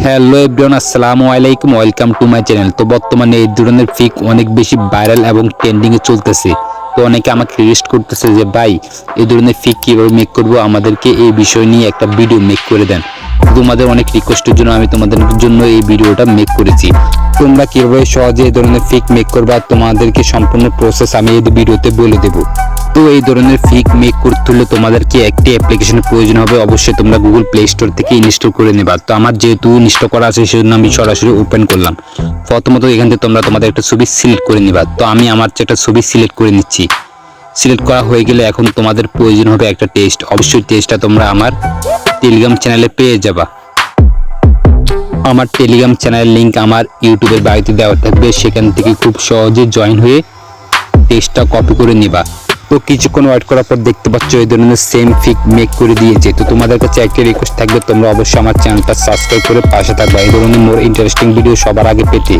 Hello everyone, আসসালামু আলাইকুম, welcome to my channel. তো বর্তমানে এই ধরনের ফিক অনেক বেশি ভাইরাল এবং ট্রেন্ডিংয়ে চলতেছে। তো অনেকে আমাকে রিকোয়েস্ট করতেছে যে ভাই এই ধরনের ফিক কীভাবে মেক করবো, আমাদেরকে এই বিষয় নিয়ে একটা ভিডিও মেক করে দেন। তোমাদের অনেক রিকোয়েস্টের জন্য আমি তোমাদের জন্য এই ভিডিওটা মেক করেছি। তোমরা কীভাবে সহজে এই ধরনের ফিক মেক করবা তোমাদেরকে সম্পূর্ণ প্রসেস আমি এই ভিডিওতে বলে দেবো। তো এই ধরনের ফিক মেক করতে হলে তোমাদেরকে একটি অ্যাপ্লিকেশনের প্রয়োজন হবে। অবশ্যই তোমরা গুগল প্লে স্টোর থেকে ইনস্টল করে নেবা। তো আমার যেহেতু ইনস্টল করা আছে সেজন্য আমি সরাসরি ওপেন করলাম। প্রথমত এখান থেকে তোমরা তোমাদের একটা ছবি সিলেক্ট করে নিবা। তো আমি আমার একটা ছবি সিলেক্ট করে নিচ্ছি। সিলেক্ট করা হয়ে গেলে এখন তোমাদের প্রয়োজন হবে একটা টেক্সট। অবশ্যই টেক্সটটা তোমরা আমার টেলিগ্রাম চ্যানেলে পেয়ে যাবা। আমার টেলিগ্রাম চ্যানেলের লিঙ্ক আমার ইউটিউবের বাড়িতে দেওয়া থাকবে, সেখান থেকে খুব সহজে জয়েন হয়ে টেক্সটটা কপি করে নিবা। তো কিছুক্ষণ ওয়েট করার পর দেখতে পাচ্ছ এই ধরনের সেম ফিক মেক করে দিয়েছে। তো তোমাদের কাছে একটা রিকোয়েস্ট থাকবে, তোমরা অবশ্যই আমার চ্যানেলটা সাবস্ক্রাইব করে পাশে থাকবে এই ধরনের মোর ইন্টারেস্টিং ভিডিও সবার আগে পেতে।